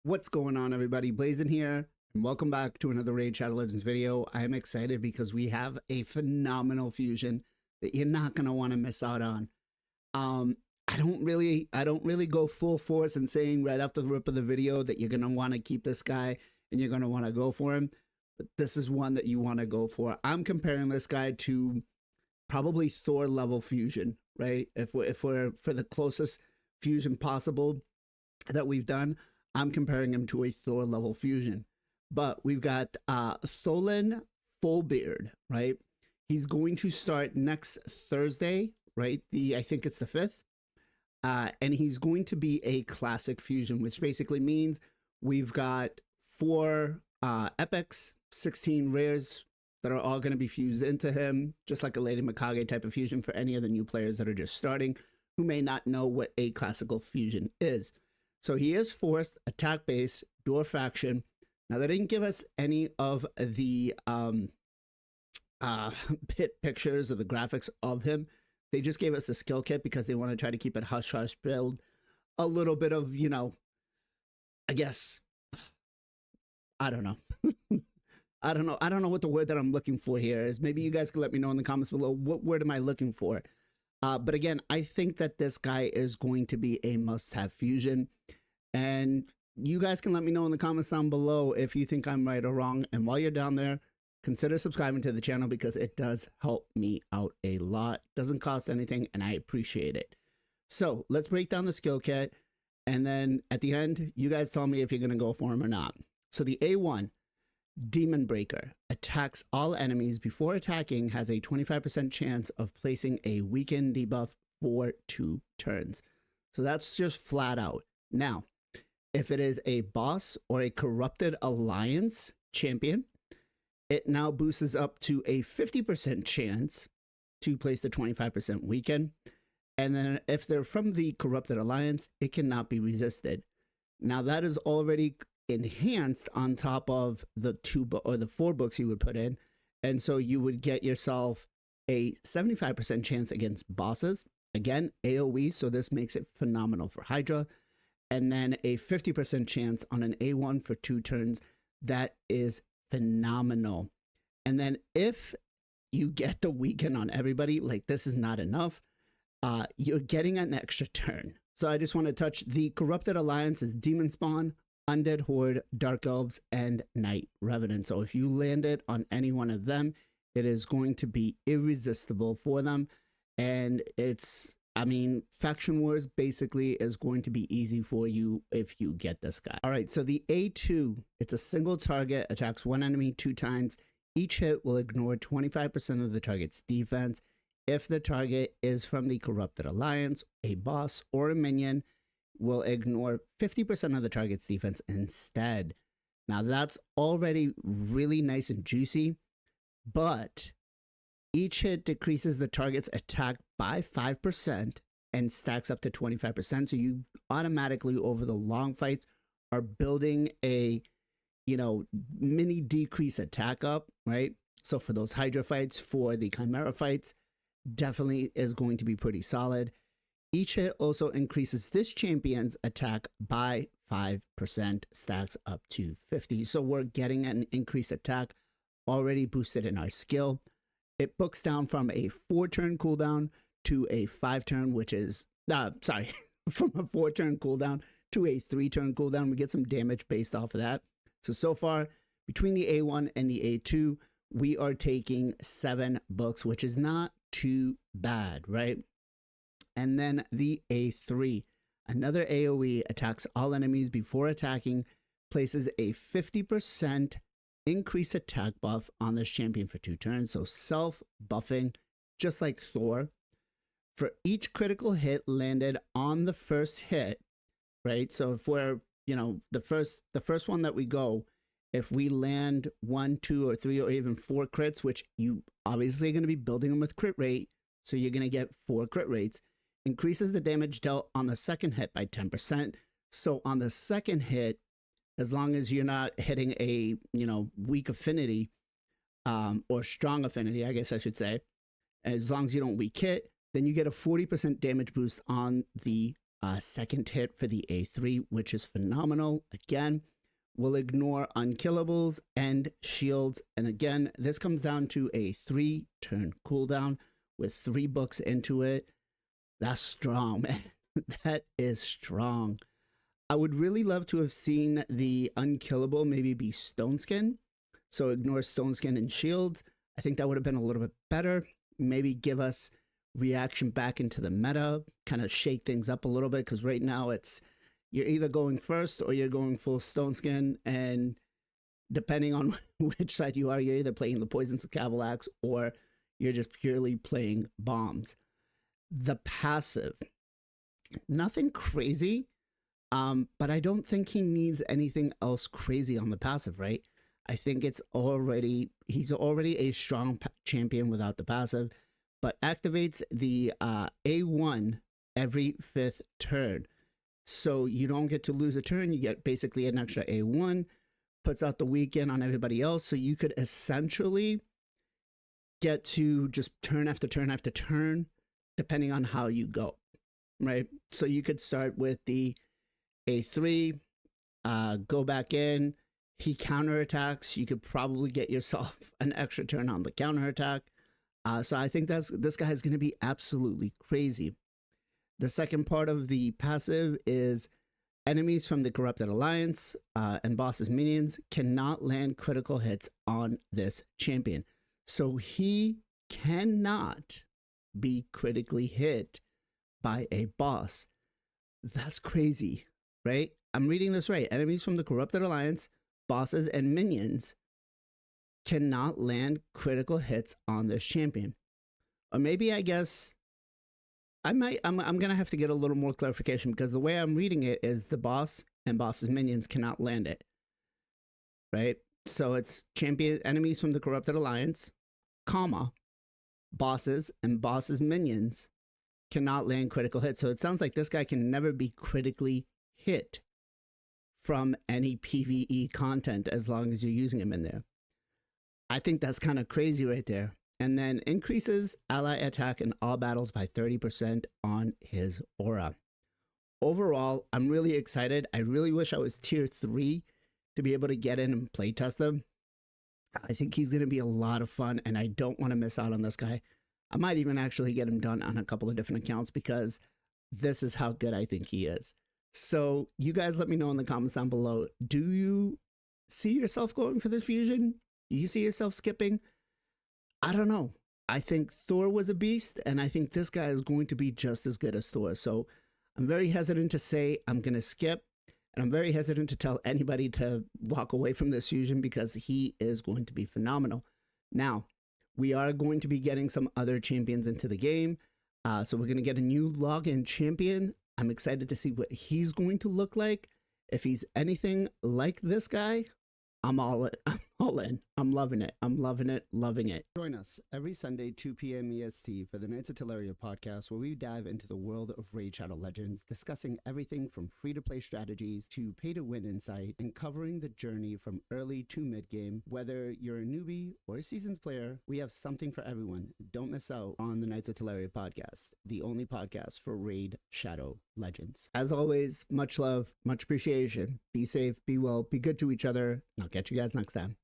What's going on, everybody? Blazing here, and welcome back to another Raid Shadow Legends video. I am excited because we have a phenomenal fusion that you're not gonna want to miss out on. I don't really go full force in saying right off the rip of the video that you're gonna want to keep this guy and you're gonna want to go for him, but this is one that you want to go for. I'm comparing this guy to probably Thor level fusion, right? If we're for the closest fusion possible that we've done, I'm comparing him to a Thor level fusion. But we've got Tholen Bulbeard, right? He's going to start next Thursday, right? I think it's the 5th. And he's going to be a classic fusion, which basically means we've got 4 epics, 16 rares that are all going to be fused into him, just like a Lady Mikage type of fusion for any of the new players that are just starting who may not know what a classical fusion is. So he is forced, attack base, door faction. Now they didn't give us any of the pit pictures or the graphics of him. They just gave us a skill kit because they want to try to keep it hush hush, build a little bit of, you know, I guess, I don't know. I don't know what the word that I'm looking for here is. Maybe you guys can let me know in the comments below. What word am I looking for? But again, I think that this guy is going to be a must-have fusion. And you guys can let me know in the comments down below if you think I'm right or wrong. And while you're down there, consider subscribing to the channel because it does help me out a lot. Doesn't cost anything, and I appreciate it. So let's break down the skill kit. And then at the end, you guys tell me if you're going to go for him or not. So the A1, Demon Breaker, attacks all enemies before attacking, has a 25% chance of placing a weakened debuff for 2 turns. So that's just flat out. Now, if it is a boss or a corrupted alliance champion, it now boosts up to a 50% chance to place the 25% weaken. And then if they're from the corrupted alliance, it cannot be resisted. Now that is already enhanced on top of the 4 books you would put in, and so you would get yourself a 75% chance against bosses, again AoE, so this makes it phenomenal for Hydra, and then a 50% chance on an A1 for 2 turns. That is phenomenal. And then if you get the weaken on everybody, like this is not enough, you're getting an extra turn. So I just want to touch the corrupted alliance is Demon Spawn, Undead Horde, Dark Elves, and Night Revenant. So if you land it on any one of them, it is going to be irresistible for them. And it's, I mean, Faction Wars basically is going to be easy for you if you get this guy. All right, so the A2, it's a single target, attacks 1 enemy 2 times. Each hit will ignore 25% of the target's defense. If the target is from the Corrupted Alliance, a boss, or a minion, will ignore 50% of the target's defense instead. Now that's already really nice and juicy, but each hit decreases the target's attack by 5% and stacks up to 25%. So you automatically, over the long fights, are building a, you know, mini decrease attack up, right? So for those Hydra fights, for the Chimera fights, definitely is going to be pretty solid. Each hit also increases this champion's attack by 5%, stacks up to 50. So we're getting an increased attack already boosted in our skill. It books down from a 4-turn cooldown to a 5-turn, which is, sorry, from a 4-turn cooldown to a 3-turn cooldown. We get some damage based off of that. So far, between the A1 and the A2, we are taking 7 books, which is not too bad, right? And then the A3, another AoE, attacks all enemies before attacking, places a 50% increased attack buff on this champion for 2 turns. So self-buffing, just like Thor. For each critical hit landed on the first hit, right? So if we're, you know, the first one that we go, if we land 1, 2, or 3, or even 4 crits, which you obviously are going to be building them with crit rate, so you're going to get 4 crit rates, increases the damage dealt on the second hit by 10%. So on the second hit, as long as you're not hitting a, you know, weak affinity, or strong affinity, I guess I should say, as long as you don't weak hit, then you get a 40% damage boost on the second hit for the A3, which is phenomenal. Again, we'll ignore unkillables and shields. And again, this comes down to a 3-turn cooldown with 3 books into it. That's strong, man. That is strong. I would really love to have seen the unkillable maybe be Stone Skin. So ignore Stone Skin and shields. I think that would have been a little bit better. Maybe give us reaction back into the meta, kind of shake things up a little bit, because right now it's you're either going first or you're going full Stone Skin, and depending on which side you are, you're either playing the Poisons of Cavalax or you're just purely playing bombs. The passive, nothing crazy, but I don't think he needs anything else crazy on the passive, right? I think he's already a strong champion without the passive, but activates the A1 every 5th turn. So you don't get to lose a turn. You get basically an extra A1, puts out the weekend on everybody else. So you could essentially get to just turn after turn after turn, depending on how you go, right? So you could start with the A3, go back in, he counterattacks. You could probably get yourself an extra turn on the counterattack. So I think this guy is going to be absolutely crazy. The second part of the passive is enemies from the Corrupted Alliance and boss's minions cannot land critical hits on this champion. So he cannot be critically hit by a boss. That's crazy, right? I'm reading this right. Enemies from the Corrupted Alliance, bosses, and minions cannot land critical hits on this champion. Or maybe, I guess, I'm going to have to get a little more clarification, because the way I'm reading it is the boss and boss's minions cannot land it, right? So it's champion enemies from the Corrupted Alliance, comma, bosses and boss's minions cannot land critical hits. So it sounds like this guy can never be critically hit from any PvE content as long as you're using him in there. I think that's kind of crazy right there. And then increases ally attack in all battles by 30% on his aura. Overall, I'm really excited. I really wish I was tier 3 to be able to get in and play test them. I think he's going to be a lot of fun, and I don't want to miss out on this guy. I might even actually get him done on a couple of different accounts, because this is how good I think he is. So you guys let me know in the comments down below. Do you see yourself going for this fusion? Do you see yourself skipping? I don't know. I think Thor was a beast, and I think this guy is going to be just as good as Thor. So I'm very hesitant to say I'm going to skip, and I'm very hesitant to tell anybody to walk away from this fusion, because he is going to be phenomenal. Now, we are going to be getting some other champions into the game. So we're going to get a new login champion. I'm excited to see what he's going to look like. If he's anything like this guy, I'm all in. I'm loving it. I'm loving it. Loving it. Join us every Sunday, 2 p.m. EST for the Knights of Teleria podcast, where we dive into the world of Raid Shadow Legends, discussing everything from free-to-play strategies to pay-to-win insight, and covering the journey from early to mid-game. Whether you're a newbie or a seasoned player, we have something for everyone. Don't miss out on the Knights of Teleria podcast, the only podcast for Raid Shadow Legends. As always, much love, much appreciation. Be safe, be well, be good to each other. I'll catch you guys next time.